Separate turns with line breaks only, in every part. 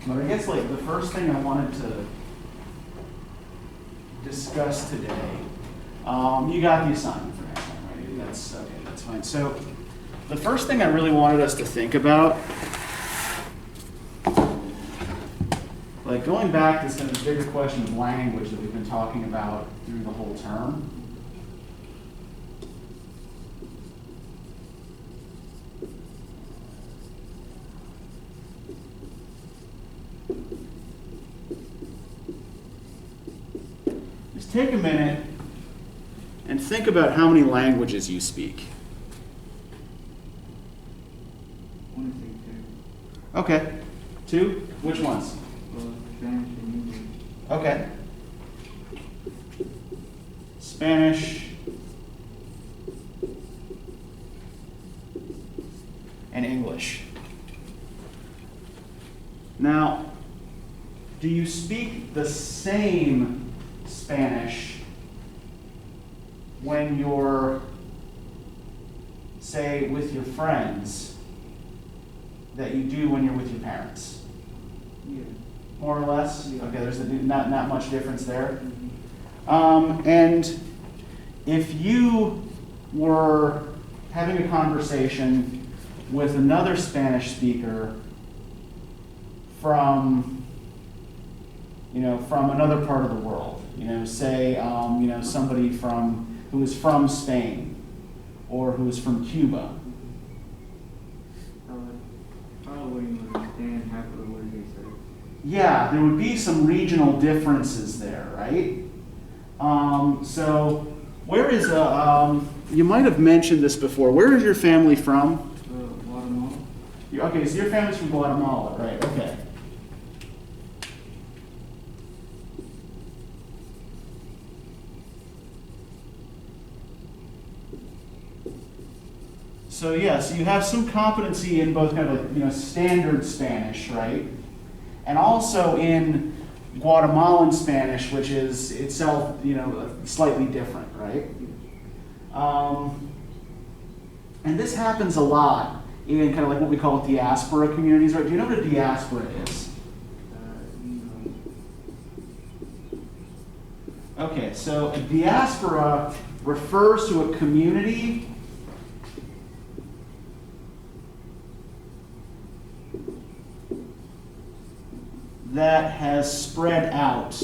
But I guess like the first thing I wanted to discuss today, you got the assignment for next time, right? That's okay, that's fine. So the first thing I really wanted us to think about, like going back to this kind of bigger question of language that we've been talking about through the whole term. Just take a minute and think about how many languages you speak. Okay. 2? Which ones?
Spanish and English.
Okay. Spanish and English. Now, do you speak the same Spanish when you're, say, with your friends that you do when you're with your parents?
Yeah.
More or less?
Yeah.
Okay, there's not much difference there.
Mm-hmm.
And if you were having a conversation with another Spanish speaker from another part of the world, say, somebody who is from Spain or who is from Cuba.
I wouldn't understand half of the words they say.
Yeah, there would be some regional differences there, right? So where is, you might have mentioned this before, where is your family from?
Guatemala.
Okay, so your family's from Guatemala, right, okay. So yeah, so you have some competency in both kind of like, standard Spanish, right? And also in Guatemalan Spanish, which is itself, slightly different, right? And this happens a lot in kind of like what we call diaspora communities, right? Do you know what a diaspora is?
No.
Okay, so a diaspora refers to a community that has spread out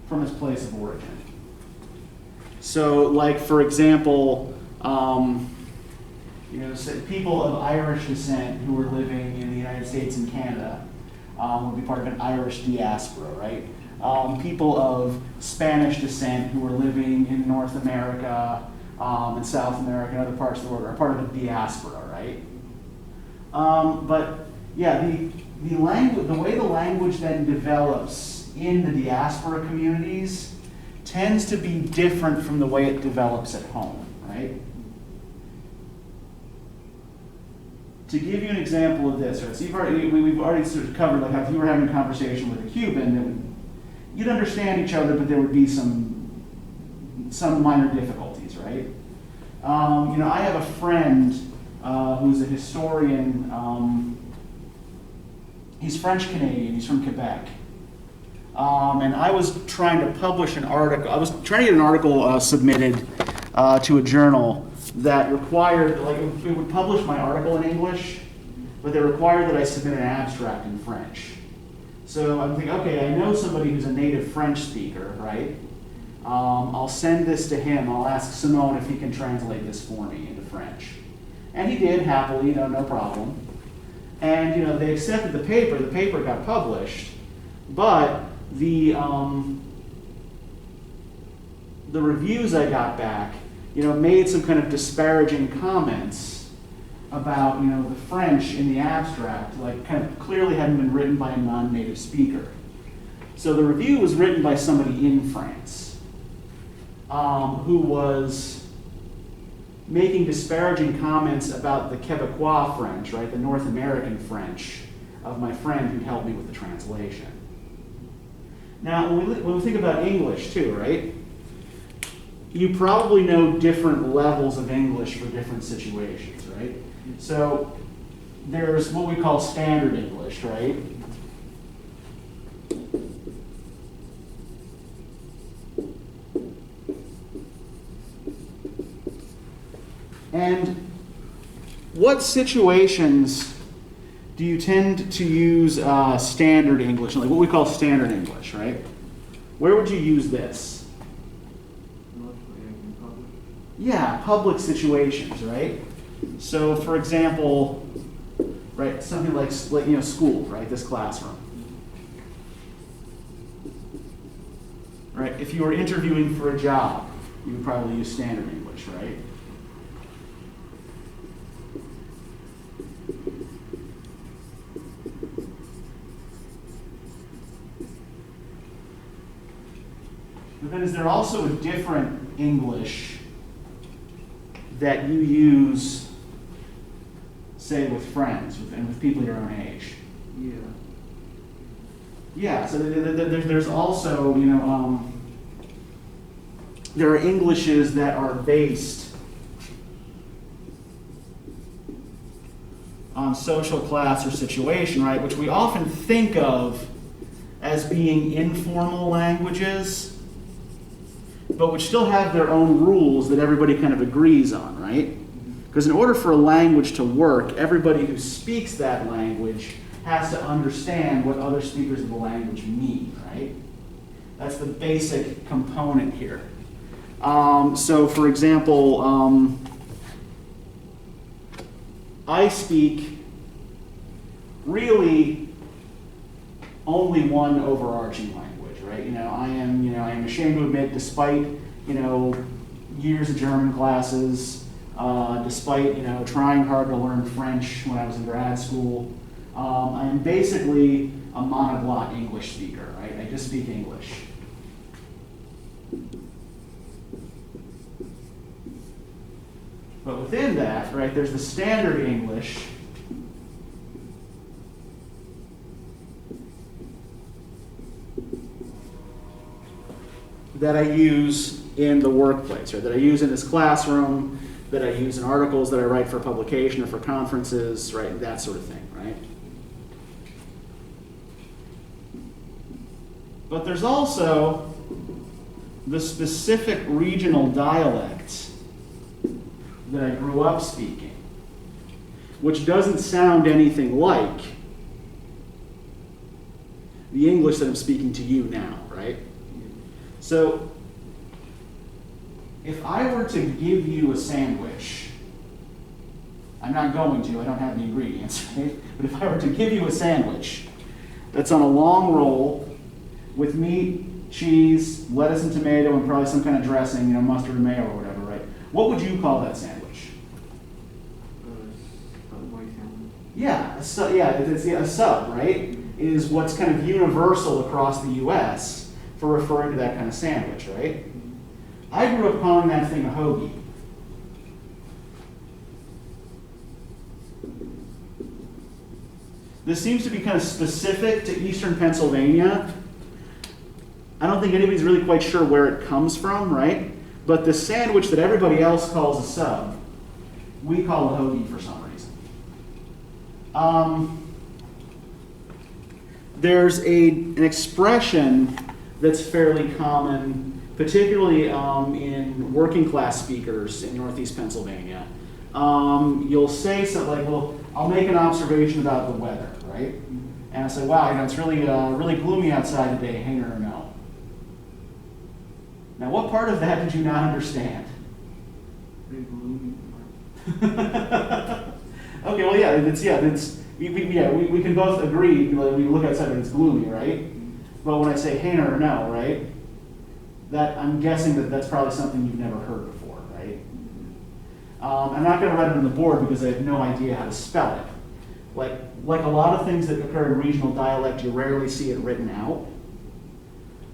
from its place of origin. So, like for example, people of Irish descent who are living in the United States and Canada would be part of an Irish diaspora, right? People of Spanish descent who are living in North America and South America and other parts of the world are part of a diaspora, right? But yeah, the way the language then develops in the diaspora communities tends to be different from the way it develops at home, right? To give you an example of this, right? So we've already sort of covered like how if you were having a conversation with a Cuban, you'd understand each other, but there would be some minor difficulties, right? I have a friend who's a historian. He's French-Canadian. He's from Quebec. And I was trying to publish an article. I was trying to get an article submitted to a journal that required, like, it would publish my article in English, but they required that I submit an abstract in French. So I'm thinking, okay, I know somebody who's a native French speaker, right? I'll send this to him. I'll ask Simone if he can translate this for me into French. And he did, happily, no problem. And, they accepted the paper. The paper got published. But the reviews I got back, made some kind of disparaging comments about, the French in the abstract, like kind of clearly hadn't been written by a non-native speaker. So the review was written by somebody in France who was making disparaging comments about the Quebecois French, right, the North American French of my friend who helped me with the translation. Now, when we think about English too, right? you probably know different levels of English for different situations, right? So there's what we call standard English, right? And what situations do you tend to use standard English, like what we call standard English, right? Where would you use this?
Mostly in public.
Yeah, public situations, right? So, for example, right, something like school, right? This classroom, right? If you were interviewing for a job, you would probably use standard English, right? But then is there also a different English that you use, say, with friends and with people your own age?
Yeah.
Yeah, so there's also, there are Englishes that are based on social class or situation, right, which we often think of as being informal languages, but which still have their own rules that everybody kind of agrees on, right? Because in order for a language to work, everybody who speaks that language has to understand what other speakers of the language mean, right? That's the basic component here. So, for example, I speak really only one overarching language, right? I am ashamed to admit, despite, years of German classes, despite, trying hard to learn French when I was in grad school, I am basically a monoglot English speaker, right? I just speak English. But within that, right, there's the standard English, that I use in the workplace, right? That I use in this classroom, that I use in articles that I write for publication or for conferences, right? That sort of thing, right? But there's also the specific regional dialects that I grew up speaking, which doesn't sound anything like the English that I'm speaking to you now, right? So, if I were to give you a sandwich, I'm not going to, I don't have the ingredients, right? But if I were to give you a sandwich that's on a long roll with meat, cheese, lettuce and tomato, and probably some kind of dressing, mustard and mayo or whatever, right? What would you call that sandwich?
Subway sandwich.
Yeah, a sub, right? Is what's kind of universal across the U.S. for referring to that kind of sandwich, right? I grew up calling that thing a hoagie. This seems to be kind of specific to Eastern Pennsylvania. I don't think anybody's really quite sure where it comes from, right? But the sandwich that everybody else calls a sub, we call a hoagie for some reason. There's an expression that's fairly common, particularly in working class speakers in Northeast Pennsylvania. You'll say something like, well, I'll make an observation about the weather, right? And I'll say, wow, it's really gloomy outside today, hang or no? Now, what part of that did you not understand?
Pretty gloomy.
Okay, well, we can both agree, we look outside and it's gloomy, right? But when I say hey or no, right, that I'm guessing that's probably something you've never heard before, right? I'm not going to write it on the board because I have no idea how to spell it. Like a lot of things that occur in regional dialect, you rarely see it written out.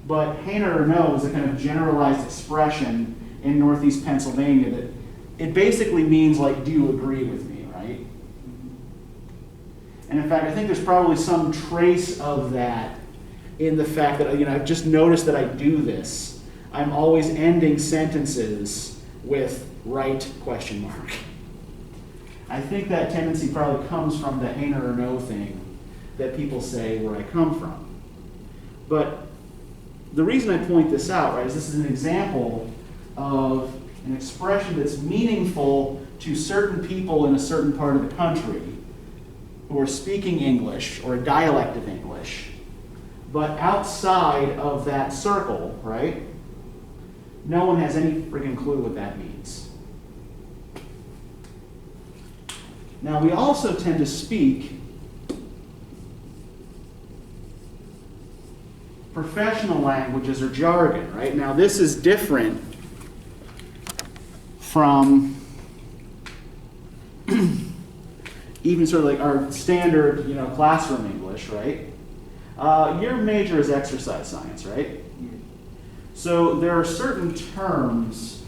But hey or no is a kind of generalized expression in Northeast Pennsylvania that it basically means like, do you agree with me, right? And in fact, I think there's probably some trace of that in the fact that, I've just noticed that I do this. I'm always ending sentences with right question mark. I think that tendency probably comes from the ain't or no thing that people say where I come from. But the reason I point this out, right, is this is an example of an expression that's meaningful to certain people in a certain part of the country who are speaking English or a dialect of English, but outside of that circle, right, no one has any freaking clue what that means. Now, we also tend to speak professional languages or jargon, right? Now, this is different from even sort of like our standard, classroom English, right? Your major is exercise science, right?
Yeah.
So there are certain terms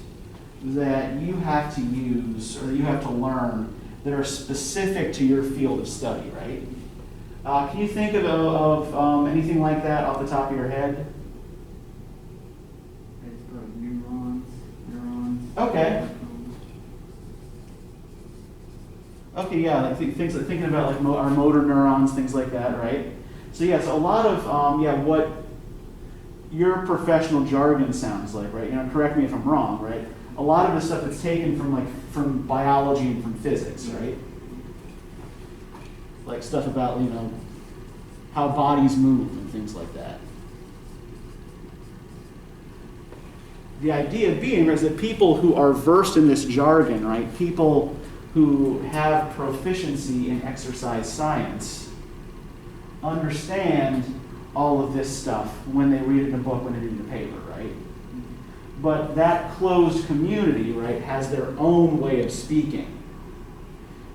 that you have to use or that you have to learn that are specific to your field of study, right? Can you think of anything like that off the top of your head?
It's like neurons.
Okay. Okay, yeah, like things like thinking about like our motor neurons, things like that, right? So yeah, so a lot of what your professional jargon sounds like, right? Correct me if I'm wrong, right? A lot of the stuff that's taken from biology and from physics, right? Like stuff about how bodies move and things like that. The idea being is that people who are versed in this jargon, right? People who have proficiency in exercise science understand all of this stuff when they read it in a book, when they read it in a paper, right? But that closed community, right, has their own way of speaking.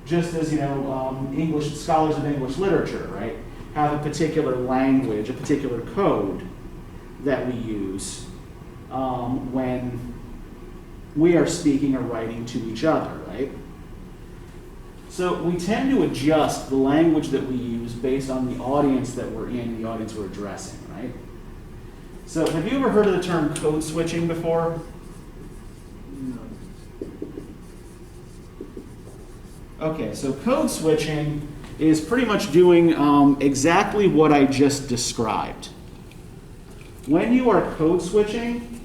Just as, English scholars of English literature, right, have a particular language, a particular code that we use when we are speaking or writing to each other, right? So we tend to adjust the language that we use based on the audience that we're in, the audience we're addressing, right? So have you ever heard of the term code switching before?
No.
Okay, so code switching is pretty much doing exactly what I just described. When you are code switching,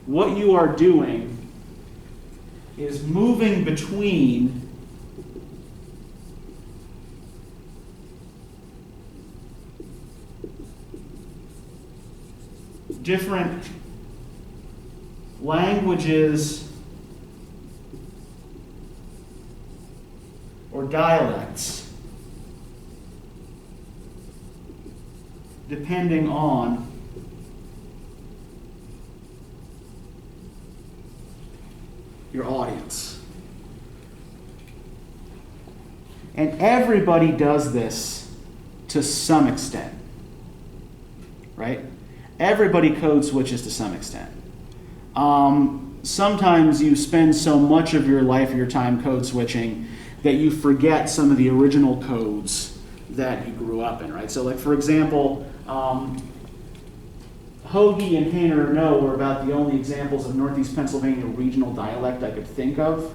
what you are doing is moving between different languages or dialects depending on your audience. And everybody does this to some extent, right? Everybody code switches to some extent. Sometimes you spend so much of your life, your time code switching that you forget some of the original codes that you grew up in, right? So like, for example, Hoagie and Hainer or No were about the only examples of Northeast Pennsylvania regional dialect I could think of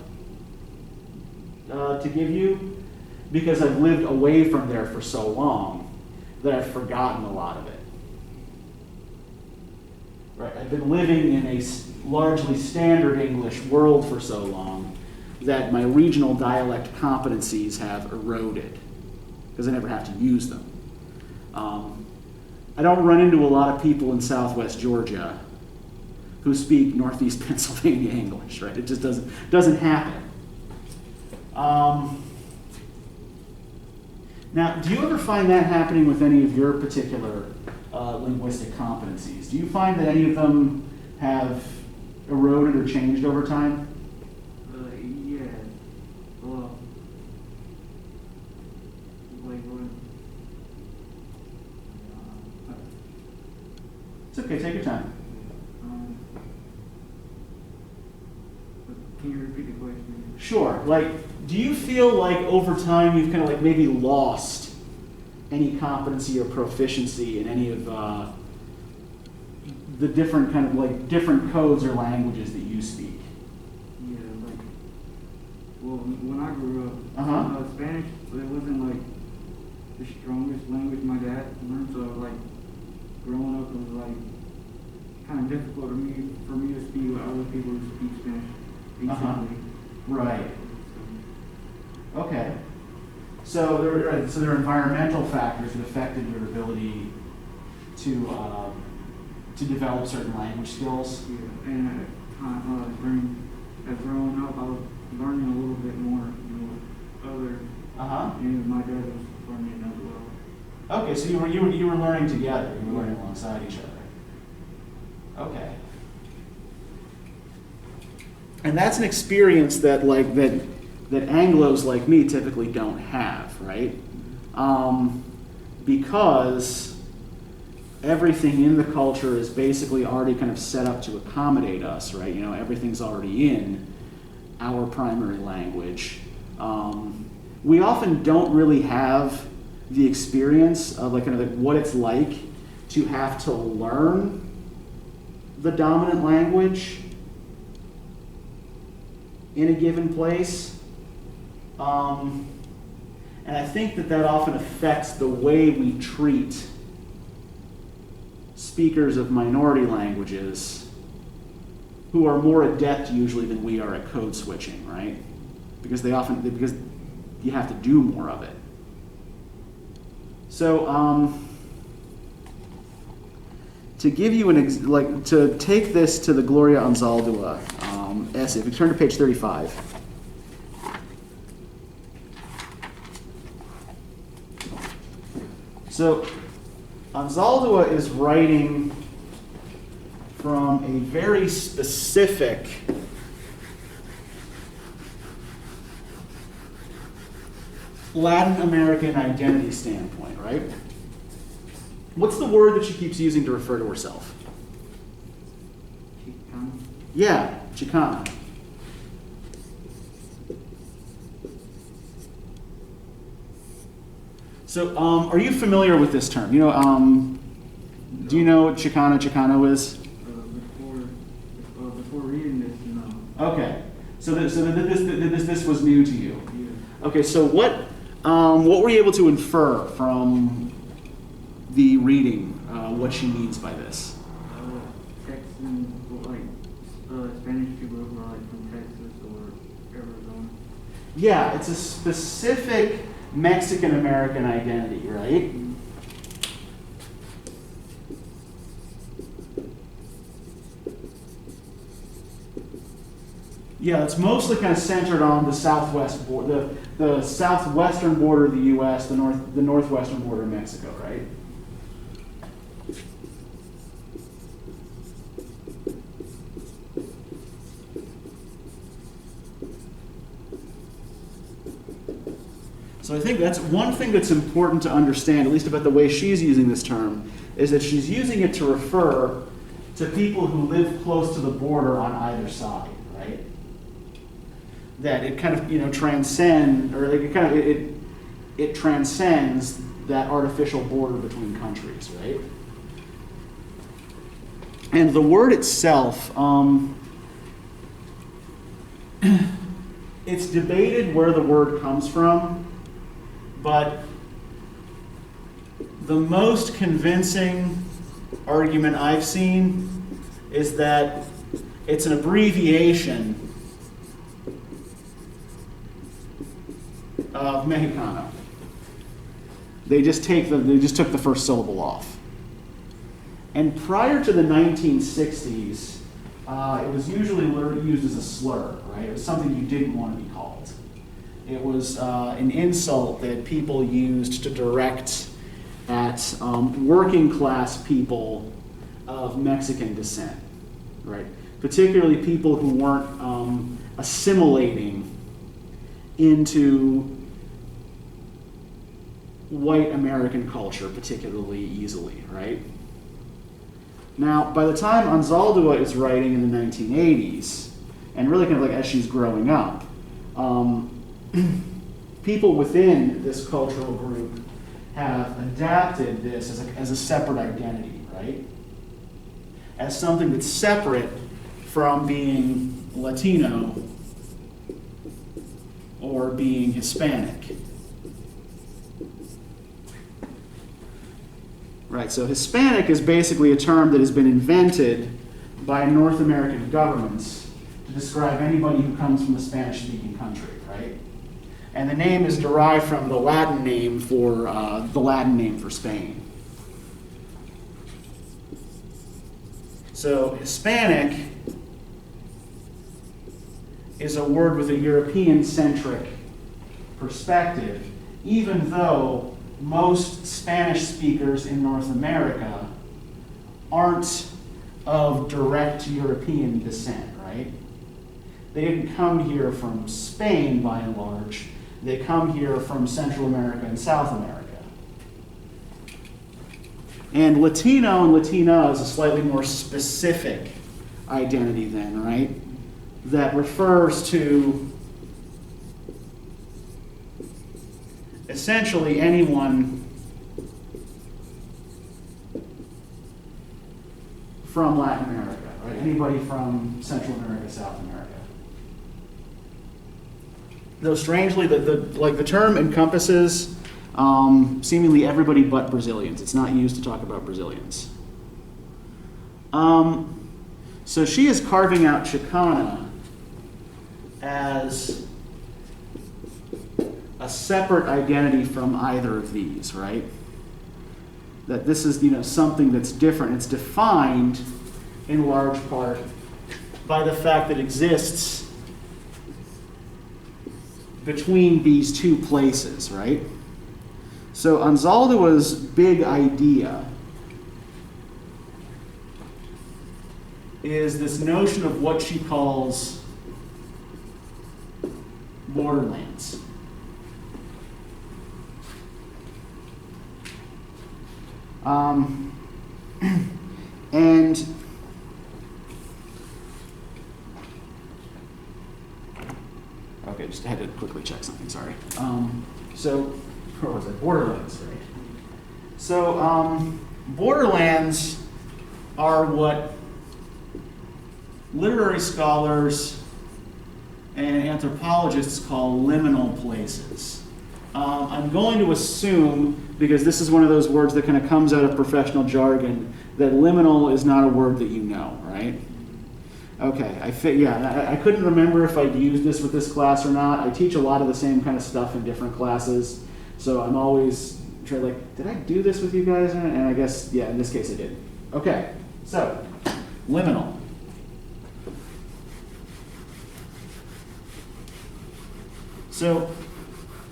to give you, because I've lived away from there for so long that I've forgotten a lot of it. Right? I've been living in a largely standard English world for so long that my regional dialect competencies have eroded because I never have to use them. I don't run into a lot of people in Southwest Georgia who speak Northeast Pennsylvania English, right? It just doesn't happen. Now, do you ever find that happening with any of your particular linguistic competencies? Do you find that any of them have eroded or changed over time?
Yeah. Well, like when.
It's okay, take your time.
Can you repeat the question?
Sure. Like, do you feel like over time you've kind of like maybe lost any competency or proficiency in any of the different kind of like different codes or languages that you speak?
Yeah, like, well, when I grew up, Spanish, it wasn't like the strongest language my dad learned, so like, growing up, it was like kind of difficult for me to speak with other people who speak Spanish decently.
Right. Okay. So there are environmental factors that affected your ability to develop certain language skills.
Yeah, and as growing up, I was learning a little bit more, with other. And my dad was learning as well.
Okay, so you were learning together. You were learning alongside each other. Okay. And that's an experience that Anglos like me typically don't have, right? Because everything in the culture is basically already kind of set up to accommodate us, right? You know, everything's already in our primary language. We often don't really have the experience of like kind of like what it's like to have to learn the dominant language in a given place. And I think that often affects the way we treat speakers of minority languages who are more adept usually than we are at code switching, right? Because you have to do more of it. So, to give you to take this to the Gloria Anzaldua essay, if you turn to page 35. So, Anzaldua is writing from a very specific Latin American identity standpoint, right? What's the word that she keeps using to refer to herself?
Chicano?
Yeah, Chicana. So, are you familiar with this term? You know, do you know what Chicano is?
Before reading this, no.
Okay, so this was new to you.
Yeah.
Okay, so what were you able to infer from the reading? What she means by this?
Texans, Spanish people who are from Texas or Arizona.
Yeah, it's a specific Mexican-American identity, right? Yeah, it's mostly kind of centered on the southwest border, the southwestern border of the U.S., the northwestern border of Mexico, right? So I think that's one thing that's important to understand, at least about the way she's using this term, is that she's using it to refer to people who live close to the border on either side, right? That it kind of, transcends that artificial border between countries, right? And the word itself, it's debated where the word comes from, but the most convincing argument I've seen is that it's an abbreviation of Mexicano. They just took the first syllable off. And prior to the 1960s, it was usually used as a slur, right? It was something you didn't want to be called. It was an insult that people used to direct at working class people of Mexican descent, right? Particularly people who weren't assimilating into white American culture particularly easily, right? Now, by the time Anzaldua is writing in the 1980s, and really kind of like as she's growing up, people within this cultural group have adapted this as a separate identity, right? As something that's separate from being Latino or being Hispanic. Right, so Hispanic is basically a term that has been invented by North American governments to describe anybody who comes from a Spanish-speaking country, right? And the name is derived from the Latin name for Spain. So Hispanic is a word with a European-centric perspective, even though most Spanish speakers in North America aren't of direct European descent, right? They didn't come here from Spain by and large. They come here from Central America and South America. And Latino and Latina is a slightly more specific identity then, right? That refers to essentially anyone from Latin America, right? Anybody from Central America, South America. Though strangely, the term encompasses seemingly everybody but Brazilians. It's not used to talk about Brazilians. So she is carving out Chicana as a separate identity from either of these, right? That this is, something that's different. It's defined in large part by the fact that it exists between these two places, right? So Anzaldua's big idea is this notion of what she calls borderlands. And okay, just had to quickly check something, sorry. So, where was it? Borderlands, right? So, borderlands are what literary scholars and anthropologists call liminal places. I'm going to assume, because this is one of those words that kind of comes out of professional jargon, that liminal is not a word that you know, right? Okay, I couldn't remember if I'd used this with this class or not. I teach a lot of the same kind of stuff in different classes, so I'm always trying did I do this with you guys? And I guess, yeah, in this case I did. Okay, so, liminal. So,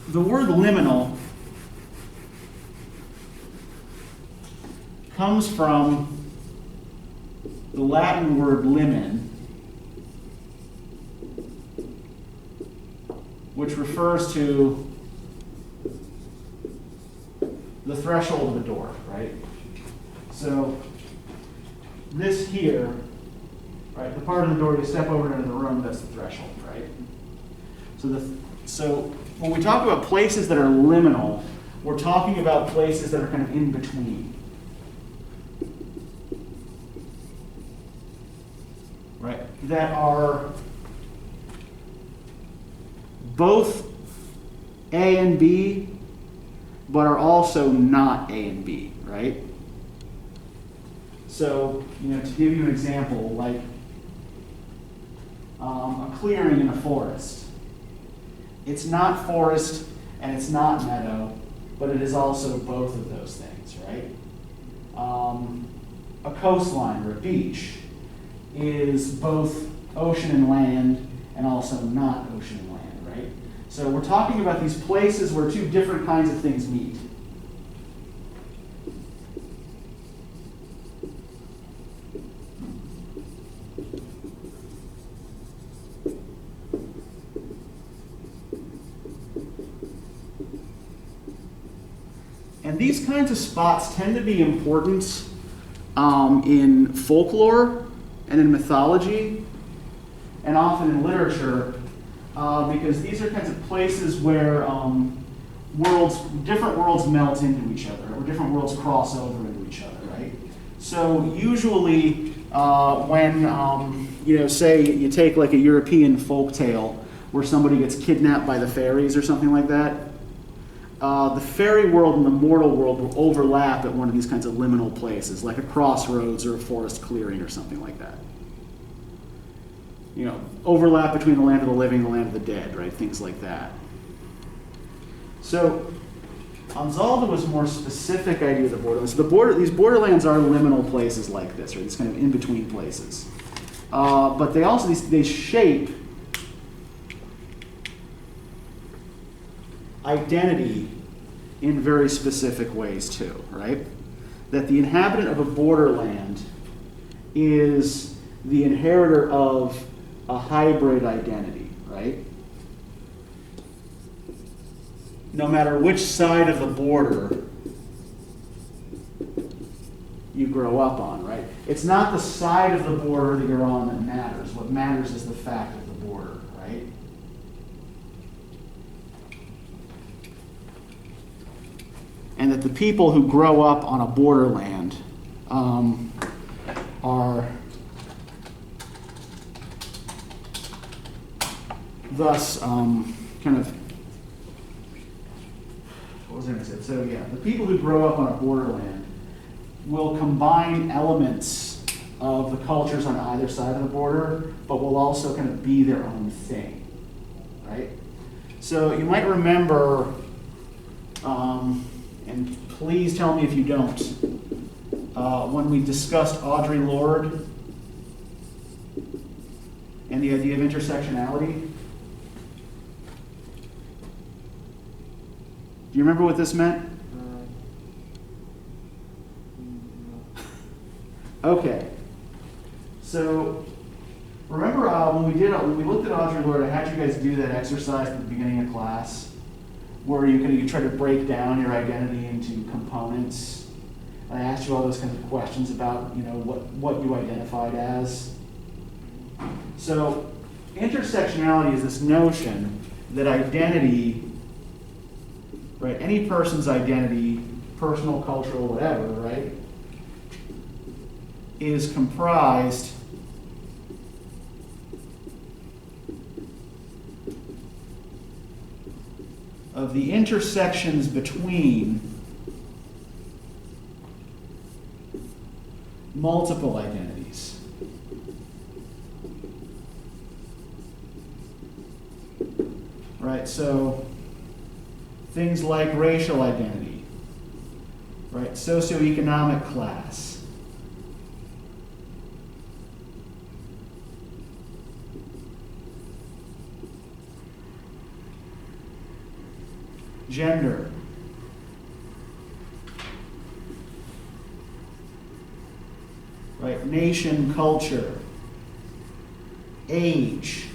the word liminal comes from the Latin word limen, which refers to the threshold of a door, right? So this here, right, the part of the door you step over into the room, that's the threshold, right? So when we talk about places that are liminal, we're talking about places that are kind of in between. Right? That are both A and B, but are also not A and B, right? So, to give you an example, like a clearing in a forest. It's not forest and it's not meadow, but it is also both of those things, right? A coastline or a beach is both ocean and land and also not ocean and land, right? So we're talking about these places where two different kinds of things meet. And these kinds of spots tend to be important in folklore and in mythology and often in literature because these are kinds of places where different worlds melt into each other, or different worlds cross over into each other, right? So usually when, say you take like a European folk tale where somebody gets kidnapped by the fairies or something like that, the fairy world and the mortal world will overlap at one of these kinds of liminal places, like a crossroads or a forest clearing or something like that. Overlap between the land of the living and the land of the dead, right? Things like that. So, Anzaldua was a more specific idea of the borderlands. So these borderlands are liminal places like this, right? These kind of in-between places. But they also, they shape identity in very specific ways too, right? That the inhabitant of a borderland is the inheritor of a hybrid identity, right? No matter which side of the border you grow up on, right? It's not the side of the border that you're on that matters. What matters is the fact of the border, right? And that the people who grow up on a borderland are thus kind of, what was I going to say? So yeah, the people who grow up on a borderland will combine elements of the cultures on either side of the border, but will also kind of be their own thing, right? So you might remember, and please tell me if you don't, when we discussed Audre Lorde and the idea of intersectionality. Do you remember what this meant? Okay. So remember when we looked at Audre Lorde, I had you guys do that exercise at the beginning of class, where you try to break down your identity into components. And I asked you all those kinds of questions about what you identified as. So intersectionality is this notion that identity, right, any person's identity, personal, cultural, whatever, right, is comprised of the intersections between multiple identities. Right, so things like racial identity, right, socioeconomic class, gender, right, nation, culture, age,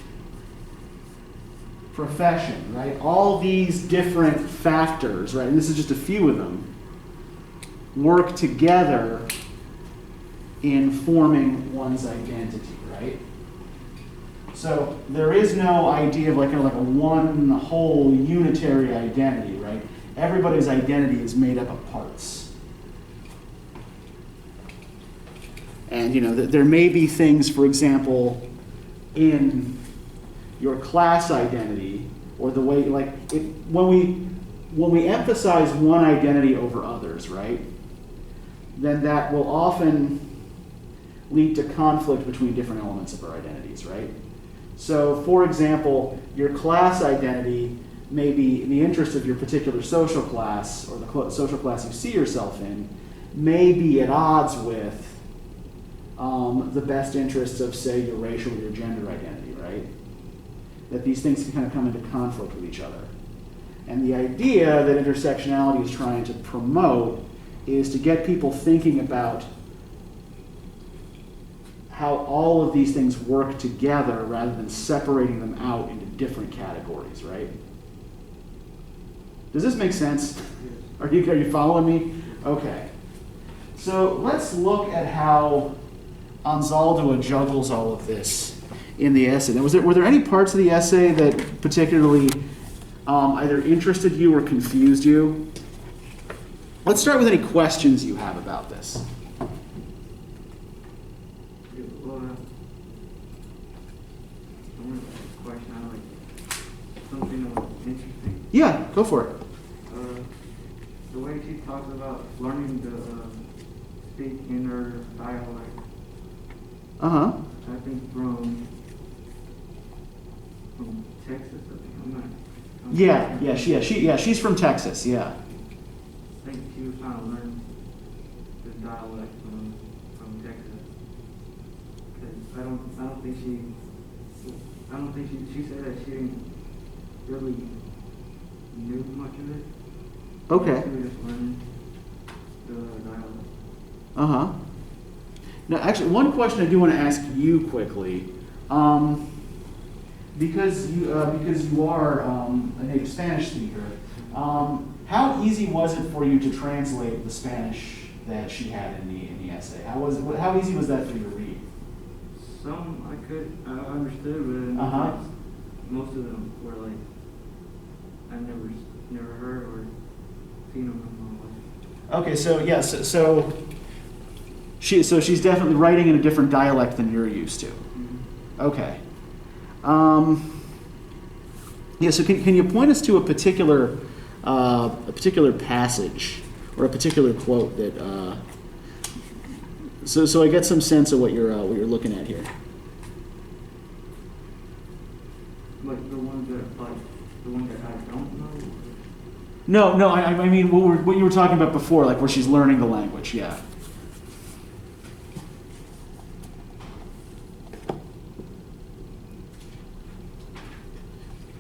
profession, right? All these different factors, right? And this is just a few of them, work together in forming one's identity, right? So there is no idea of like a one whole unitary identity, right? Everybody's identity is made up of parts. And there may be things, for example, in your class identity, or the way, when we emphasize one identity over others, right, then that will often lead to conflict between different elements of our identities, right? So, for example, your class identity may be in the interest of your particular social class, or the social class you see yourself in, may be at odds with the best interests of, say, your racial or your gender identity, right? That these things can kind of come into conflict with each other. And the idea that intersectionality is trying to promote is to get people thinking about how all of these things work together rather than separating them out into different categories, right? Does this make sense? Are you following me? Okay. So let's look at how Anzaldua juggles all of this in the essay. Now, were there any parts of the essay that particularly either interested you or confused you? Let's start with any questions you have about this.
Well, I want to question out like something interesting.
Yeah, go for it.
The way she talks about learning to speak in her dialect.
Uh-huh.
I think from Texas. I think
She's from Texas. Yeah.
I think she was trying to learn the dialect from Texas. 'Cause I don't think she said that she didn't really knew much of it.
Okay.
She was just learning the dialect.
Uh-huh. Now, actually, one question I do want to ask you quickly, because you are a native Spanish speaker, how easy was it for you to translate the Spanish that she had in the essay? How easy was that for you to read?
Some I understood, but most of them were like I never heard or seen them in my life.
Okay, so yes, so she's definitely writing in a different dialect than you're used to.
Mm-hmm.
Okay. So can you point us to a particular passage or a particular quote that so I get some sense of what you're looking at here.
Like the one that I don't know.
No, I mean what you were talking about before, like where she's learning the language. Yeah.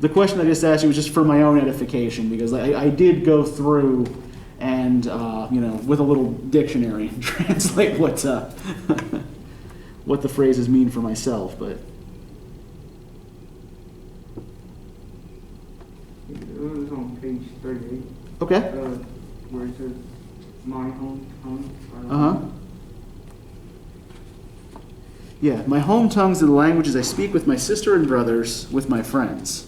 The question I just asked you was just for my own edification, because I did go through and, with a little dictionary, translate what the phrases mean for myself. But
it was on page 38.
okay.
Where it says my home tongue.
Yeah, my home tongues are the languages I speak with my sister and brothers, with my friends.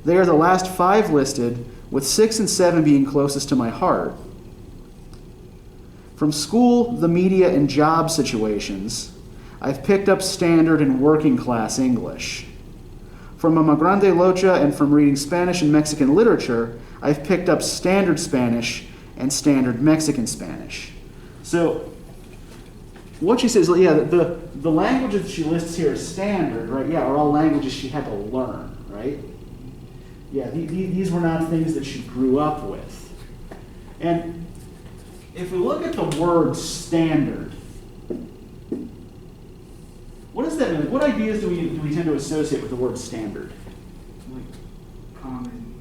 They are the last 5 listed, with 6 and 7 being closest to my heart. From school, the media, and job situations, I've picked up standard and working class English. From Mama Grande Locha and from reading Spanish and Mexican literature, I've picked up standard Spanish and standard Mexican Spanish. So, what she says, the languages that she lists here as standard, right? Yeah, are all languages she had to learn, right? Yeah, these were not things that she grew up with. And if we look at the word standard, what does that mean? What ideas do we tend to associate with the word standard?
Like common.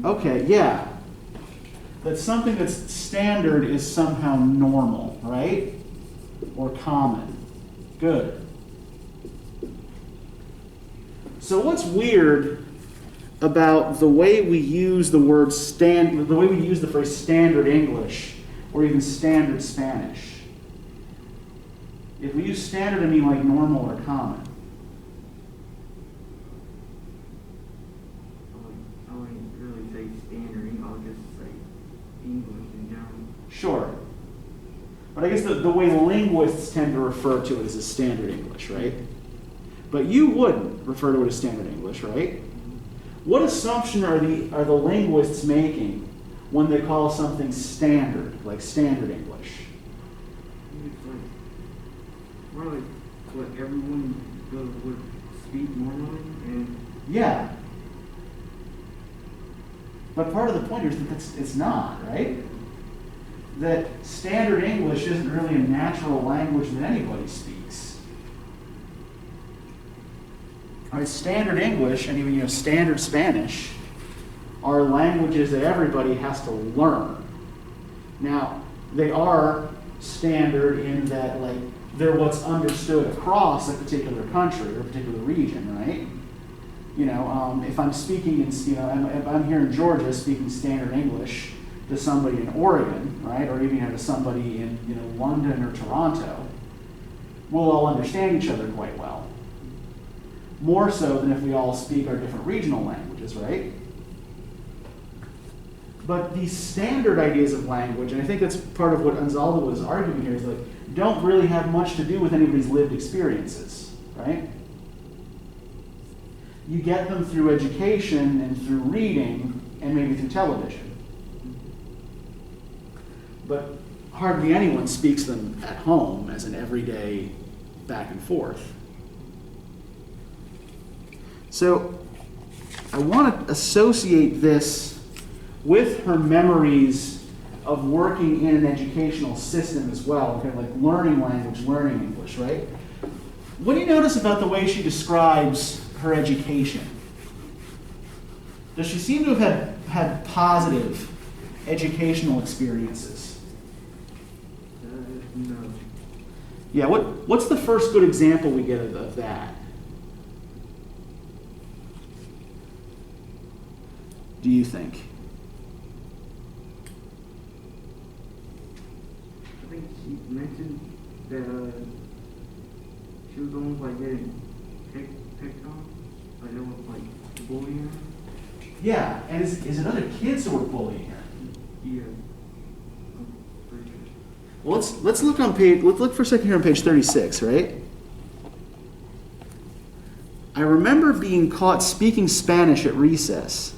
Okay, yeah. That something that's standard is somehow normal, right? Or common. Good. So what's weird about the way we use the word the way we use the phrase standard English or even standard Spanish? If we use standard, I mean like normal or common.
I wouldn't really say standard. I'll just say English in general.
Sure. But I guess the way linguists tend to refer to it is as standard English, right? But you wouldn't refer to it as standard English, right? What assumption are the linguists making when they call something standard, like standard English?
It's like more like what everyone would speak normally, and
Yeah. But part of the point here is that it's not, right? That standard English isn't really a natural language that anybody speaks. All right, standard English and even standard Spanish are languages that everybody has to learn. Now, they are standard in that they're what's understood across a particular country or a particular region, right? If I'm speaking if I'm here in Georgia speaking standard English to somebody in Oregon, right, or even to somebody in London or Toronto, we'll all understand each other quite well. More so than if we all speak our different regional languages, right? But these standard ideas of language, and I think that's part of what Anzaldua was arguing here, is like, don't really have much to do with anybody's lived experiences, right? You get them through education and through reading and maybe through television. But hardly anyone speaks them at home as an everyday back and forth. So I want to associate this with her memories of working in an educational system as well, kind of like learning language, learning English, right? What do you notice about the way she describes her education? Does she seem to have had positive educational experiences?
No.
Yeah, what's the first good example we get of that? Do you think?
I think she mentioned that she was almost like getting picked on, like it was like bullying her.
Yeah, and is it other kids who were bullying her?
Yeah. I'm pretty sure.
Well, let's look on page. Let's look for a second here on page 36, right? I remember being caught speaking Spanish at recess.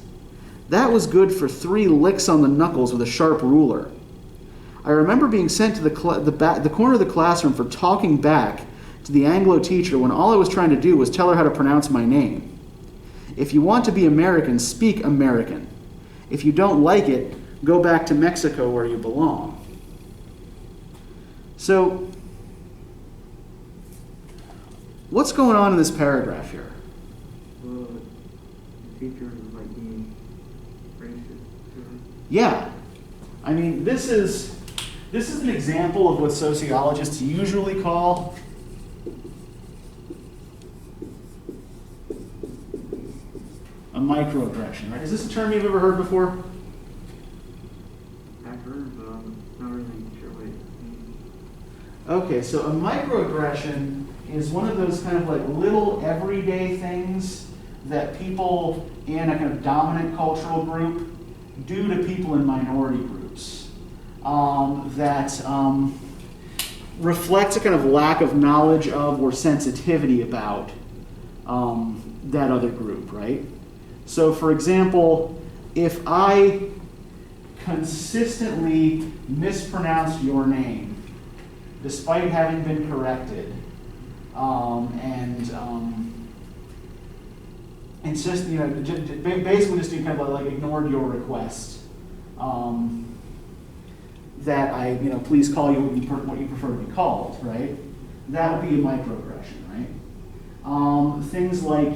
That was good for 3 licks on the knuckles with a sharp ruler. I remember being sent to the corner of the classroom for talking back to the Anglo teacher when all I was trying to do was tell her how to pronounce my name. If you want to be American, speak American. If you don't like it, go back to Mexico where you belong. So, what's going on in this paragraph here?
Well, the teacher was like being racist to her.
Yeah. I mean, this is an example of what sociologists usually call a microaggression, right? Is this a term you've ever heard before?
I've heard, but I'm not really sure what it means.
Okay, so a microaggression is one of those kind of like little everyday things that people in a kind of dominant cultural group do to people in minority groups that reflects a kind of lack of knowledge of or sensitivity about that other group, right? So, for example, if I consistently mispronounce your name, despite having been corrected, and insist, basically just do kind of like ignored your request, that I, please call you what you prefer to be called, right? That would be a microaggression, right? Things like,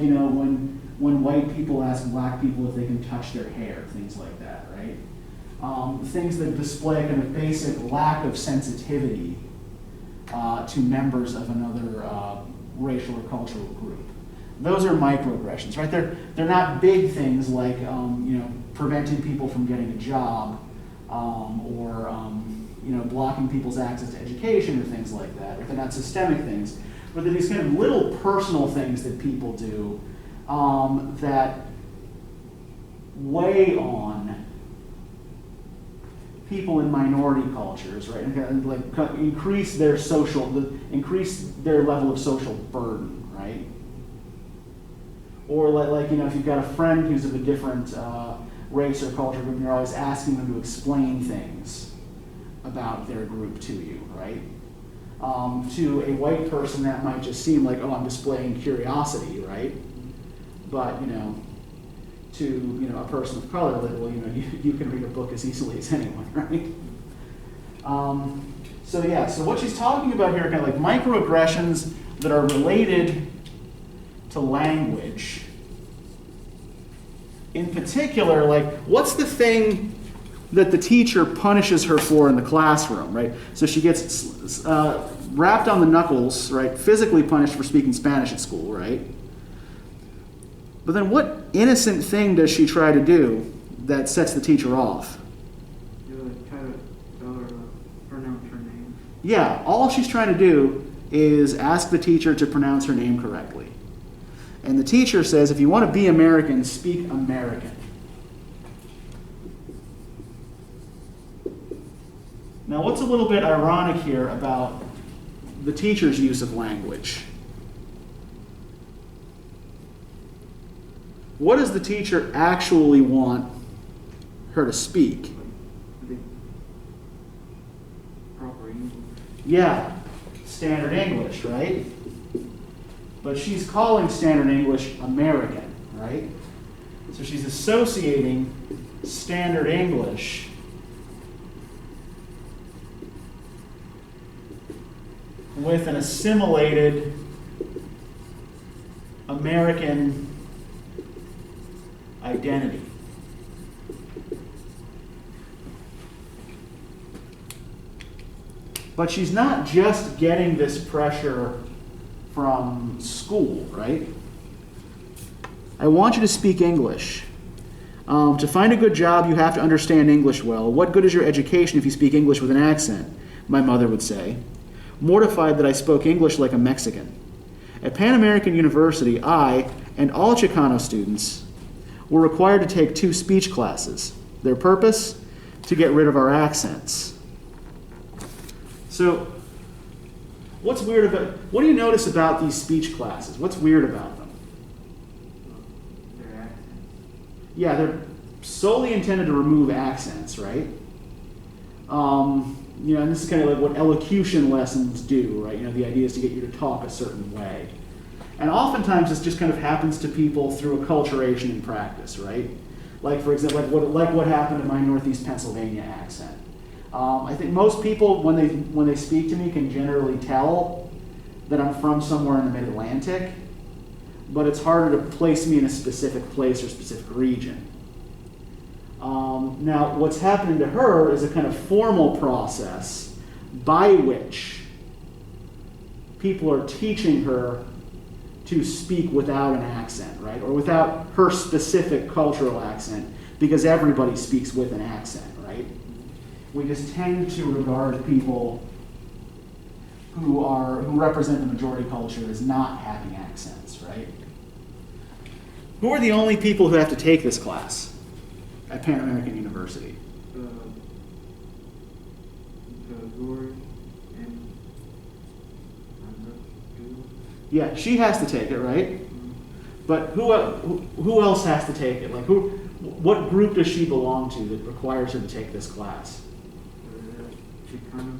when white people ask black people if they can touch their hair, things like that, right? Things that display a kind of basic lack of sensitivity to members of another racial or cultural group. Those are microaggressions, right? They're not big things like preventing people from getting a job or blocking people's access to education or things like that. Or they're not systemic things, but they're these kind of little personal things that people do that weigh on people in minority cultures, right? And like increase their level of social burden, right? Or like if you've got a friend who's of a different race or culture group, you're always asking them to explain things about their group to you, right? To a white person, that might just seem like, I'm displaying curiosity, right? But to a person of color, like, well, you can read a book as easily as anyone, right? So what she's talking about here are kind of like microaggressions that are related to language. In particular, like, what's the thing that the teacher punishes her for in the classroom, right? So she gets wrapped on the knuckles, right? Physically punished for speaking Spanish at school, right? But then what innocent thing does she try to do that sets the teacher off?
You try to tell her to pronounce her name.
Yeah, all she's trying to do is ask the teacher to pronounce her name correctly. And the teacher says, if you want to be American, speak American. Now, what's a little bit ironic here about the teacher's use of language? What does the teacher actually want her to speak?
The proper English.
Yeah, standard English, right? But she's calling standard English American, right? So she's associating standard English with an assimilated American identity. But she's not just getting this pressure from school, right? I want you to speak English. To find a good job, you have to understand English well. What good is your education if you speak English with an accent? My mother would say, mortified that I spoke English like a Mexican. At Pan American University, I and all Chicano students were required to take 2 speech classes. Their purpose? To get rid of our accents. So, what do you notice about these speech classes? What's weird about them?
Their accents.
Yeah, they're solely intended to remove accents, right? And this is kind of like what elocution lessons do, right? The idea is to get you to talk a certain way. And oftentimes this just kind of happens to people through acculturation in practice, right? Like, for example, like what happened to my Northeast Pennsylvania accent. I think most people, when they speak to me, can generally tell that I'm from somewhere in the Mid-Atlantic, but it's harder to place me in a specific place or specific region. Now, what's happening to her is a kind of formal process by which people are teaching her to speak without an accent, right? Or without her specific cultural accent, because everybody speaks with an accent, right? We just tend to regard people who represent the majority culture as not having accents, right? Who are the only people who have to take this class at Pan American University?
Gloria and Anzaldua.
Yeah, she has to take it, right? But who else has to take it? Like, what group does she belong to that requires her to take this class?
Chicano.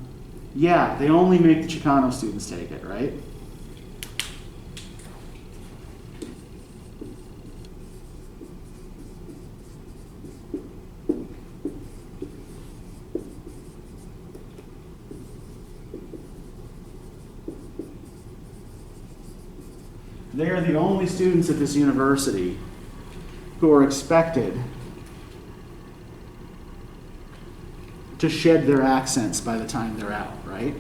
Yeah, they only make the Chicano students take it, right? They are the only students at this university who are expected to shed their accents by the time they're out, right?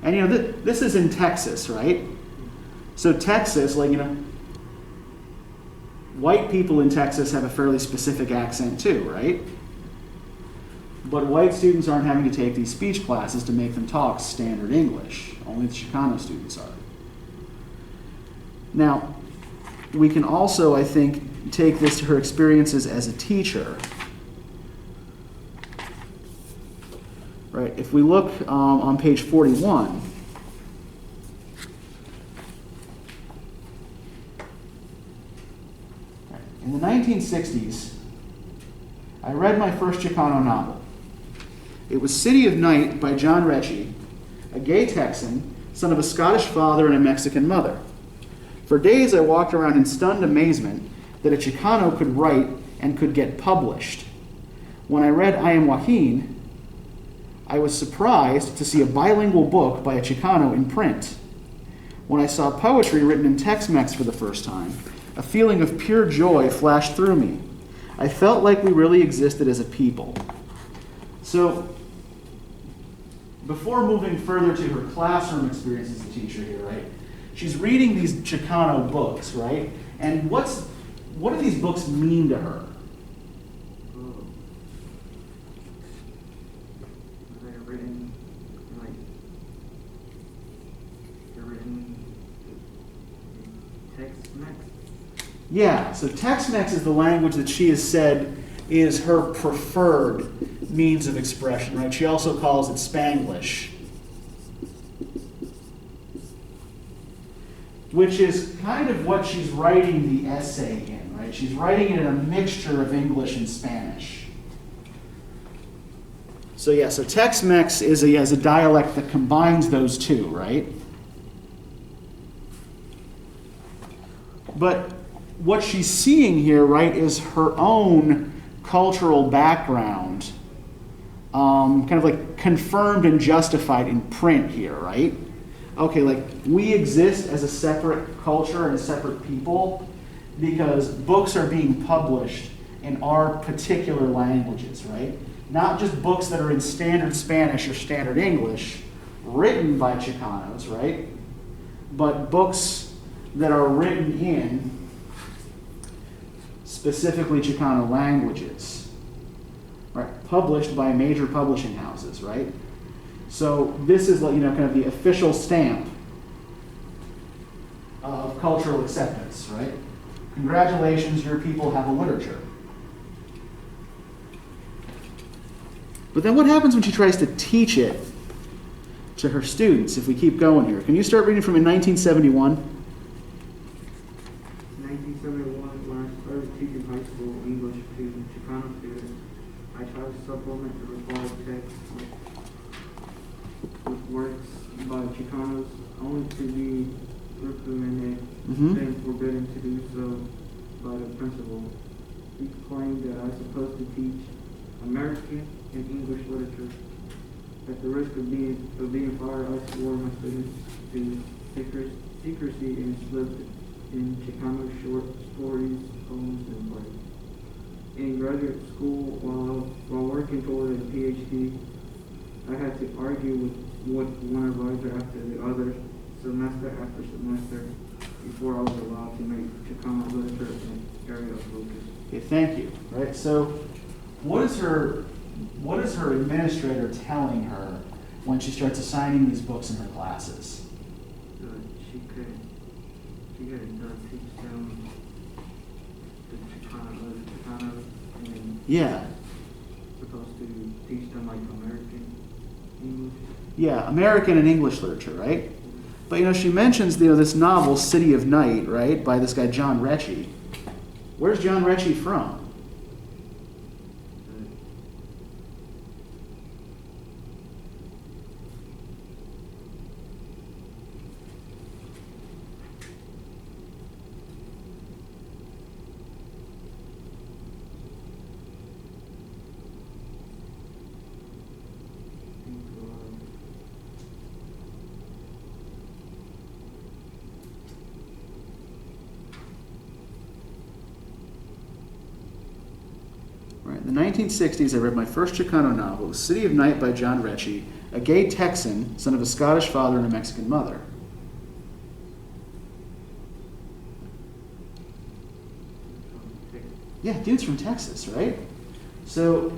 And this is in Texas, right? So Texas, white people in Texas have a fairly specific accent too, right? But white students aren't having to take these speech classes to make them talk standard English. Only the Chicano students are. Now, we can also, I think, take this to her experiences as a teacher. Right, if we look on page 41, in the 1960s, I read my first Chicano novel. It was City of Night by John Rechy, a gay Texan, son of a Scottish father and a Mexican mother. For days I walked around in stunned amazement that a Chicano could write and could get published. When I read I Am Joaquin, I was surprised to see a bilingual book by a Chicano in print. When I saw poetry written in Tex-Mex for the first time, a feeling of pure joy flashed through me. I felt like we really existed as a people. So, before moving further to her classroom experience as a teacher here, right? She's reading these Chicano books, right? And what do these books mean to her?
Tex-Mex.
Yeah, so Tex-Mex is the language that she has said is her preferred means of expression, right? She also calls it Spanglish, which is kind of what she's writing the essay in, right? She's writing it in a mixture of English and Spanish. So yeah, so Tex-Mex is a dialect that combines those two, right? But what she's seeing here, right, is her own cultural background, kind of like confirmed and justified in print here, right? Okay, like we exist as a separate culture and a separate people because books are being published in our particular languages, right? Not just books that are in standard Spanish or standard English written by Chicanos, right? But books that are written in specifically Chicano languages, right? Published by major publishing houses, right? So this is, kind of the official stamp of cultural acceptance, right? Congratulations, your people have a literature. But then what happens when she tries to teach it to her students, if we keep going here? Can you start reading from in 1971?
1971, when I started teaching high school English to Chicano students, I tried to supplement the required text with works by Chicanos only to be reprimanded and forbidden to do so by the principal. He claimed that I was supposed to teach American and English literature. At the risk of being fired, I swore my students to secrecy and slipped in Chicano short stories, poems, and plays. In graduate school, while working toward a PhD, I had to argue with one advisor after the other, semester after semester, before I was allowed to make Chicano literature an area of focus.
Okay, thank you. Right. So, what is her administrator telling her when she starts assigning these books in her classes?
She could teach them the Chicano, and
yeah.
supposed to teach them like American English.
Yeah, American and English literature, right? But she mentions this novel City of Night, right, by this guy John Rechy. Where's John Rechy from? In the 1960s, I read my first Chicano novel, City of Night by John Rechy, a gay Texan, son of a Scottish father and a Mexican mother. Yeah, dude's from Texas, right? So,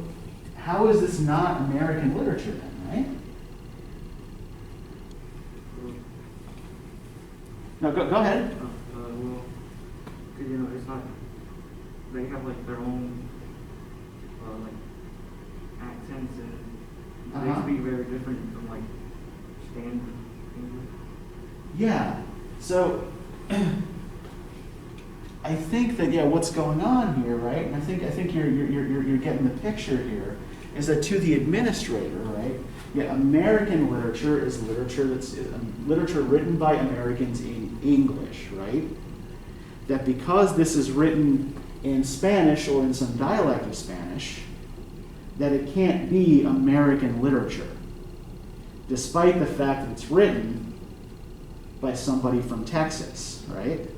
how is this not American literature then, right? No, go ahead.
Well, because it's not, they have like their own accents, and they speak very different from like standard English.
Yeah. So I think that what's going on here, right? And I think you're getting the picture here, is that to the administrator, right? Yeah, American literature is literature that's literature written by Americans in English, right? That because this is written in Spanish or in some dialect of Spanish, that it can't be American literature, despite the fact that it's written by somebody from Texas, right?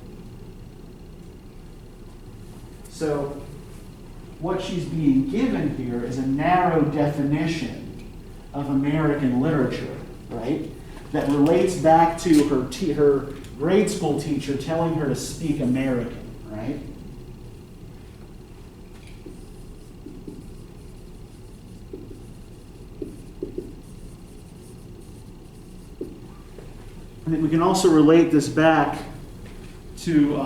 So what she's being given here is a narrow definition of American literature, right? That relates back to her grade school teacher telling her to speak American, right? I think we can also relate this back to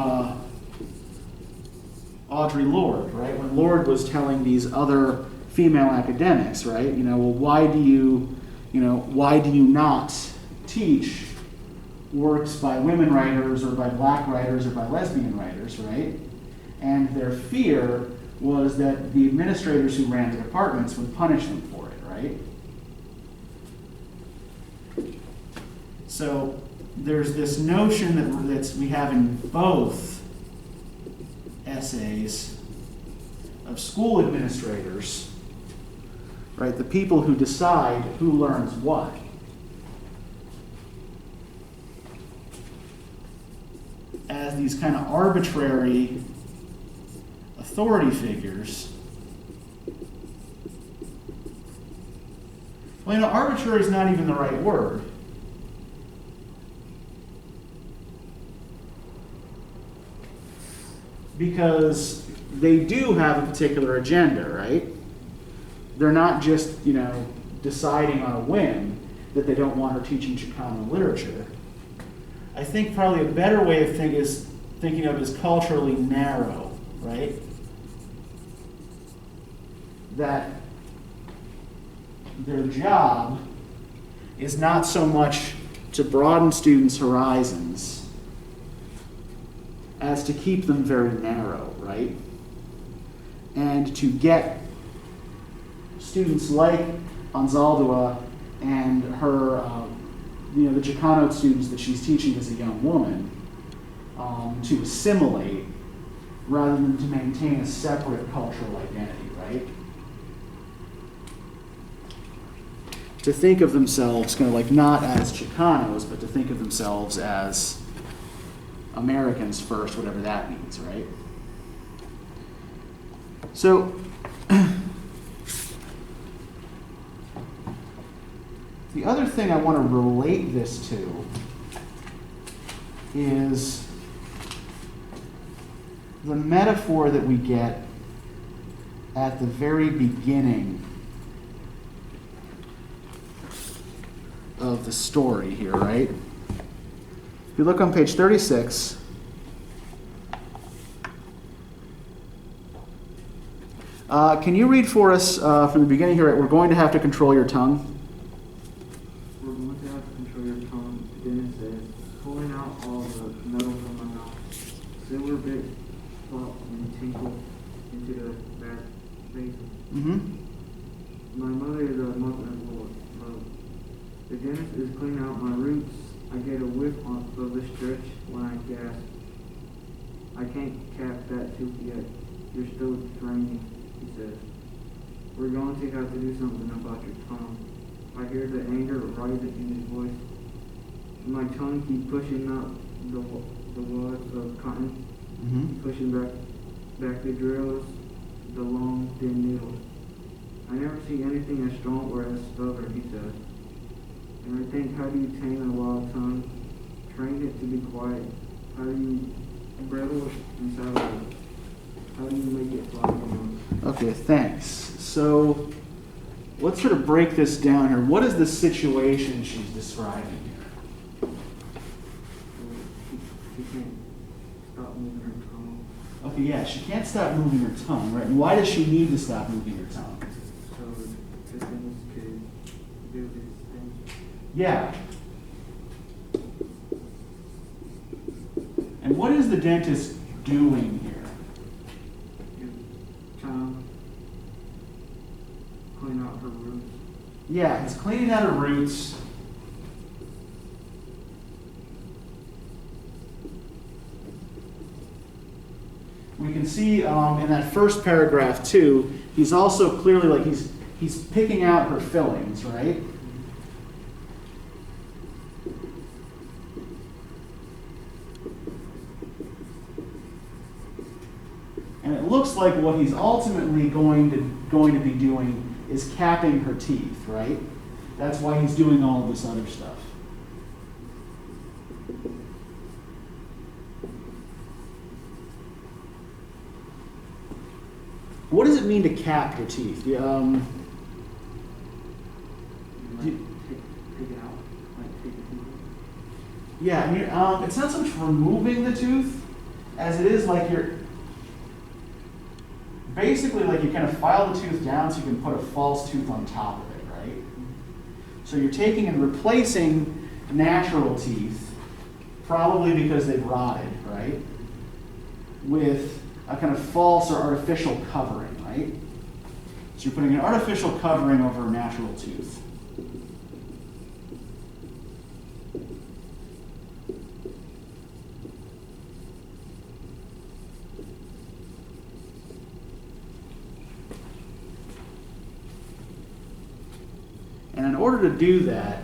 Audre Lorde, right? When Lorde was telling these other female academics, right? Well, why do you not teach works by women writers or by black writers or by lesbian writers, right? And their fear was that the administrators who ran the departments would punish them for it, right? So there's this notion that we have in both essays of school administrators, right? The people who decide who learns what. As these kind of arbitrary authority figures. Well, arbitrary is not even the right word. Because they do have a particular agenda, right? They're not just, deciding on a whim that they don't want her teaching Chicano literature. I think probably a better way of thinking of it as culturally narrow, right? That their job is not so much to broaden students' horizons as to keep them very narrow, right? And to get students like Anzaldua and her, the Chicano students that she's teaching as a young woman, to assimilate rather than to maintain a separate cultural identity, right? To think of themselves kind of like not as Chicanos, but to think of themselves as Americans first, whatever that means, right? So, the other thing I want to relate this to is the metaphor that we get at the very beginning of the story here, right? If you look on page 36, can you read for us from the beginning here? We're going to have to control your tongue.
We're going to have to control your tongue. Then it says, pulling out all the metal from my mouth. Silver bits pop and tinkle into the back basin.
Mm-hmm.
My mother is a mother of Lord. The dentist is cleaning out my roots. I get a whiff of the stretch when I gasp. I can't cap that tooth yet. You're still draining, he says. We're going to have to do something about your tongue. I hear the anger rising in his voice. My tongue keeps pushing out the wads of cotton, pushing back the drills, the long, thin needles. I never see anything as strong or as stubborn, he says. And I think, how do you tame a wild tongue? Train it to be quiet. How do you bridle and saddle it? How do you make it fly along? Okay, thanks. So let's sort of break this down here. What is the situation she's describing here? She can't stop moving her tongue. Okay, yeah, she can't stop moving her tongue, right? And why does she need to stop moving her tongue? So the dentist could do this thing. Yeah. And what is the dentist doing here? Clean out her roots. Yeah, he's cleaning out her roots. We can see in that first paragraph too, he's also clearly like he's picking out her fillings, right? And it looks like what he's ultimately going to be doing is capping her teeth, right? That's why he's doing all of this other stuff. What does it mean to cap your teeth? Take it out, like take the tooth. Yeah, I mean, it's not so much removing the tooth as it is like
basically like you kind of file the tooth down so you can put a false tooth on top of it, right? So you're taking and replacing natural teeth, probably because they've rotted, right? With a kind of false or artificial covering, right? So you're putting an artificial covering over a natural tooth. And in order to do that,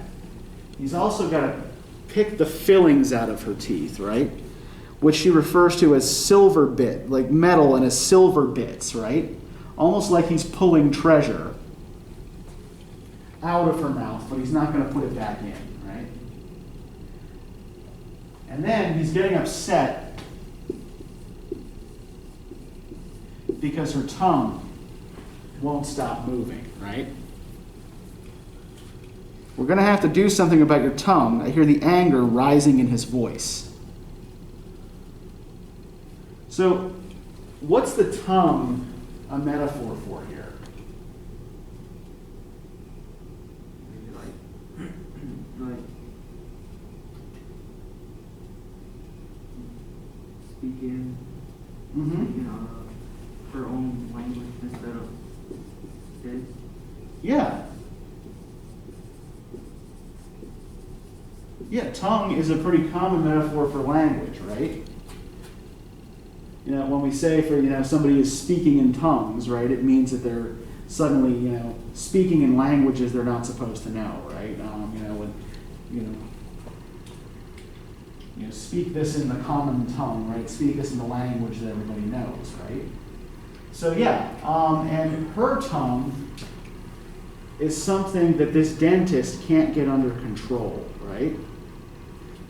he's also got to pick the fillings out of her teeth, right? Which she refers to as silver bit, like metal and as silver bits, right? Almost like he's pulling treasure out of her mouth, but he's not going to put it back in, right? And then he's getting upset because her tongue won't stop moving, right? We're going to have to do something about your tongue. I hear the anger rising in his voice. So, what's the tongue a metaphor for here?
Like speaking, her own language instead of his.
Yeah. Yeah, tongue is a pretty common metaphor for language, right? You know, when we say for, somebody is speaking in tongues, right, it means that they're suddenly, speaking in languages they're not supposed to know, right? Speak this in the common tongue, right? Speak this in the language that everybody knows, right? So yeah, and her tongue is something that this dentist can't get under control, right?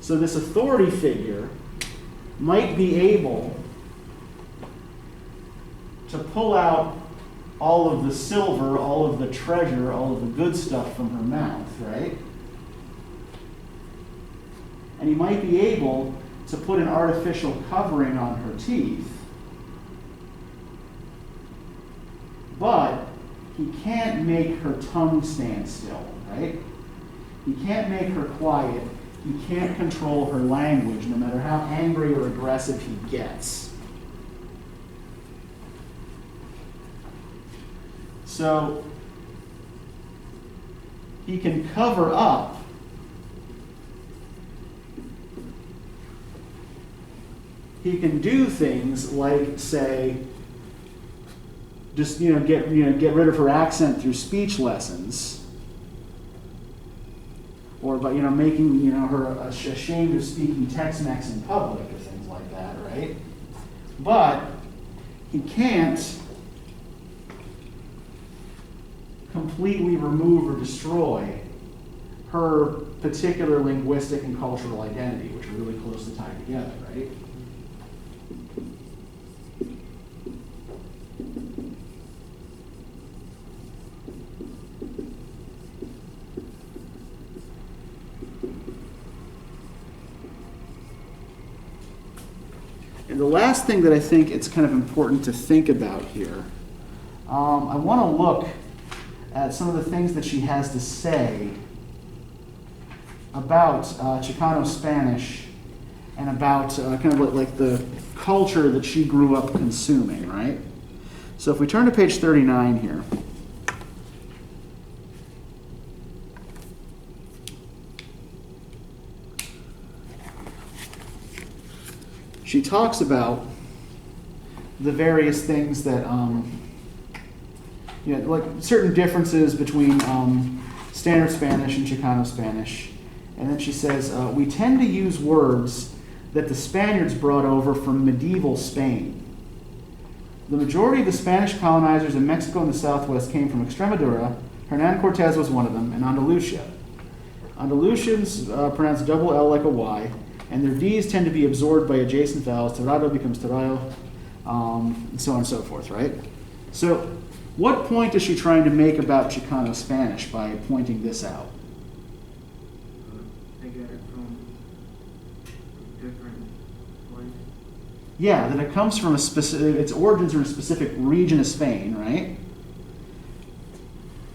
So this authority figure might be able to pull out all of the silver, all of the treasure, all of the good stuff from her mouth, right? And he might be able to put an artificial covering on her teeth, but he can't make her tongue stand still, right? He can't make her quiet. He can't control her language, no matter how angry or aggressive he gets. So he can cover up he can do things like, say, just get rid of her accent through speech lessons, or by making her ashamed of speaking Tex-Mex in public or things like that, right? But he can't completely remove or destroy her particular linguistic and cultural identity, which are really closely tied together, right? And the last thing that I think it's kind of important to think about here, I want to look at some of the things that she has to say about Chicano Spanish and about kind of like the culture that she grew up consuming, right? So if we turn to page 39 here, she talks about the various things that, like certain differences between Standard Spanish and Chicano Spanish. And then she says, we tend to use words that the Spaniards brought over from medieval Spain. The majority of the Spanish colonizers in Mexico and the Southwest came from Extremadura. Hernan Cortez was one of them, and Andalusia. Andalusians pronounce double L like a Y, and their Ds tend to be absorbed by adjacent vowels. Torado becomes Torayo, and so on and so forth, right? So what point is she trying to make about Chicano Spanish by pointing this out?
They get it from different places.
Yeah, that it comes from a specific, its origins are in a specific region of Spain, right?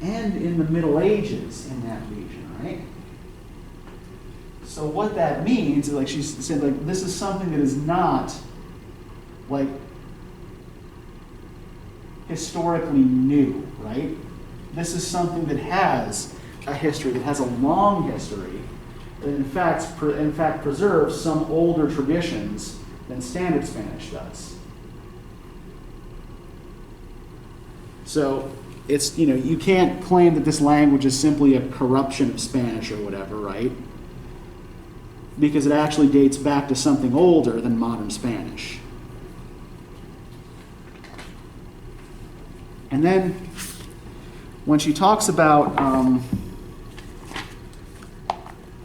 And in the Middle Ages in that region, right? So what that means is, like she said, like this is something that is not like historically new, right? This is something that has a history, that has a long history, that in fact preserves some older traditions than Standard Spanish does. So it's, you can't claim that this language is simply a corruption of Spanish or whatever, right? Because it actually dates back to something older than modern Spanish. And then when she talks about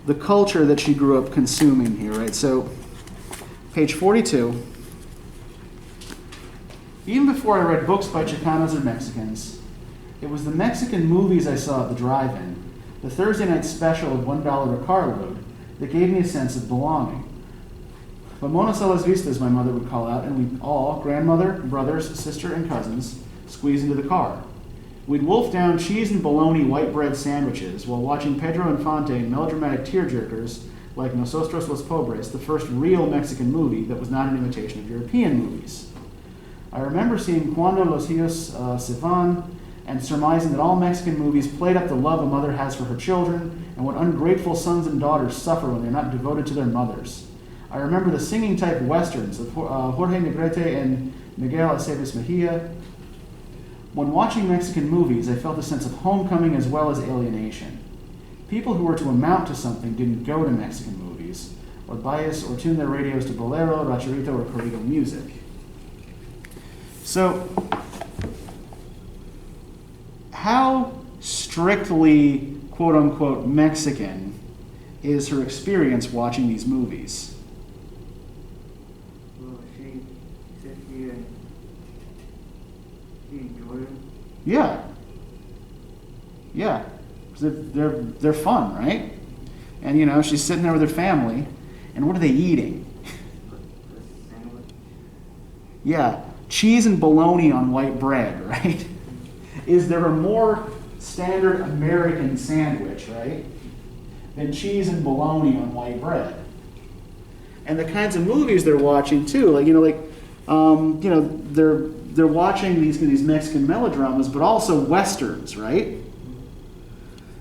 the culture that she grew up consuming here, right? So page 42. Even before I read books by Chicanos or Mexicans, it was the Mexican movies I saw at the drive-in, the Thursday night special of $1 a carload, that gave me a sense of belonging. Vamonos a las vistas, my mother would call out, and we'd all, grandmother, brothers, sister, and cousins, squeeze into the car. We'd wolf down cheese and bologna white bread sandwiches while watching Pedro Infante in melodramatic tearjerkers like Nosotros los Pobres, the first real Mexican movie that was not an imitation of European movies. I remember seeing Cuando los hijos se van and surmising that all Mexican movies played up the love a mother has for her children and what ungrateful sons and daughters suffer when they're not devoted to their mothers. I remember the singing type westerns of Jorge Negrete and Miguel Aceves Mejia. When watching Mexican movies, I felt a sense of homecoming as well as alienation. People who were to amount to something didn't go to Mexican movies, or bias or tune their radios to bolero, rancherito, or corrido music. So, how strictly, quote-unquote, Mexican is her experience watching these movies?
Well, she said she enjoyed it.
Yeah. Yeah. They're fun, right? And, she's sitting there with her family, and what are they eating?
Sandwich.
Yeah, cheese and bologna on white bread, right? Is there a more standard American sandwich, right, than cheese and bologna on white bread? And the kinds of movies they're watching too, they're watching these Mexican melodramas, but also westerns, right?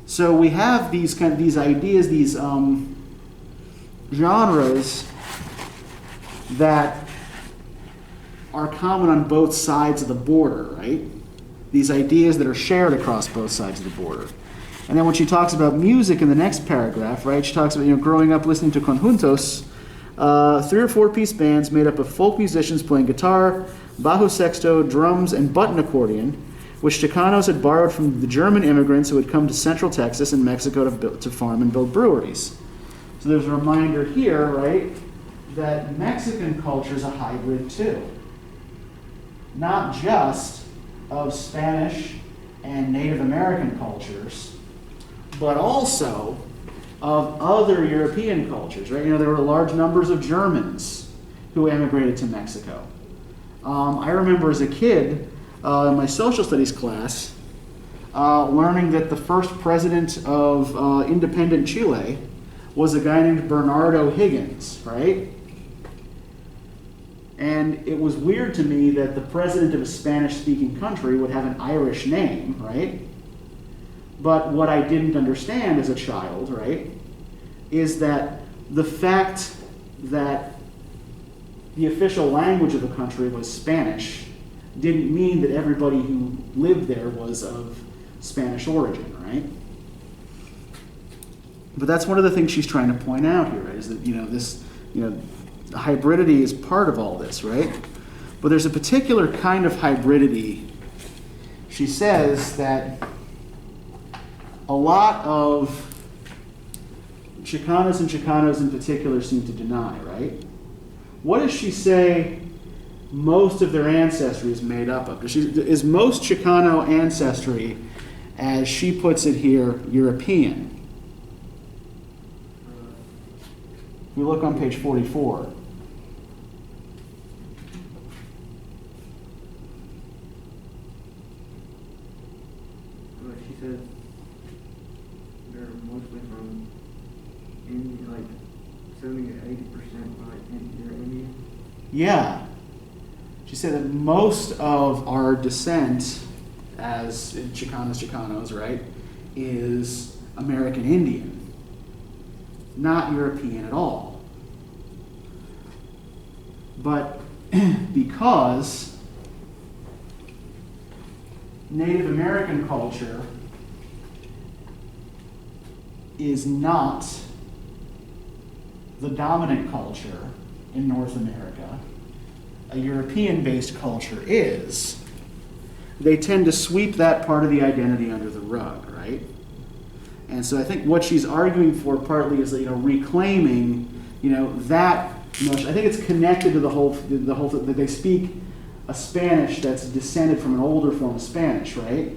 So we have these ideas, these genres that are common on both sides of the border, right? These ideas that are shared across both sides of the border. And then when she talks about music in the next paragraph, right, she talks about growing up listening to conjuntos, 3 or 4 piece bands made up of folk musicians playing guitar, bajo sexto, drums, and button accordion, which Chicanos had borrowed from the German immigrants who had come to Central Texas and Mexico to farm and build breweries. So there's a reminder here, right, that Mexican culture is a hybrid too. Not just of Spanish and Native American cultures, but also of other European cultures, right? There were large numbers of Germans who emigrated to Mexico. I remember as a kid, in my social studies class, learning that the first president of independent Chile was a guy named Bernardo Higgins, right? And it was weird to me that the president of a Spanish-speaking country would have an Irish name, right? But what I didn't understand as a child, right, is that the fact that the official language of the country was Spanish didn't mean that everybody who lived there was of Spanish origin, right? But that's one of the things she's trying to point out here, is that, hybridity is part of all this, right? But there's a particular kind of hybridity. She says that a lot of Chicanos and Chicanos in particular seem to deny, right? What does she say most of their ancestry is made up of? Is most Chicano ancestry, as she puts it here, European? If we look on page 44. Yeah. She said that most of our descent, as Chicanos, right, is American Indian, not European at all. But because Native American culture is not the dominant culture in North America, a European-based culture is, they tend to sweep that part of the identity under the rug, right? And so I think what she's arguing for partly is, reclaiming, that notion. I think it's connected to the whole that they speak a Spanish that's descended from an older form of Spanish, right?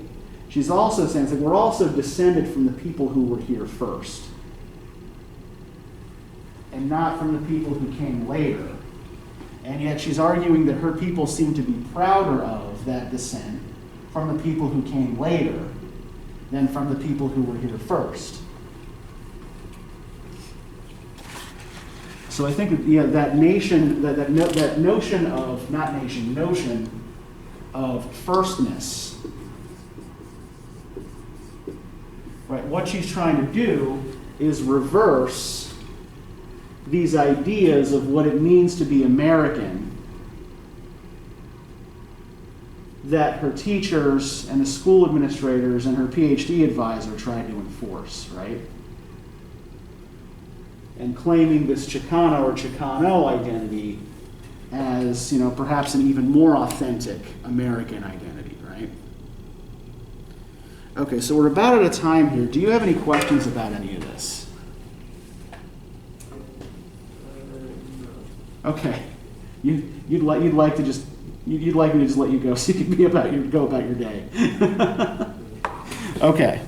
She's also saying that we're also descended from the people who were here first, and not from the people who came later. And yet she's arguing that her people seem to be prouder of that descent from the people who came later than from the people who were here first. So I think that notion of firstness, right? What she's trying to do is reverse these ideas of what it means to be American that her teachers and the school administrators and her PhD advisor tried to enforce, right? And claiming this Chicano or Chicano identity as, perhaps an even more authentic American identity, right? Okay, so we're about at a time here. Do you have any questions about any of this? Okay, you'd like me to just let you go so you can go about your day. Okay.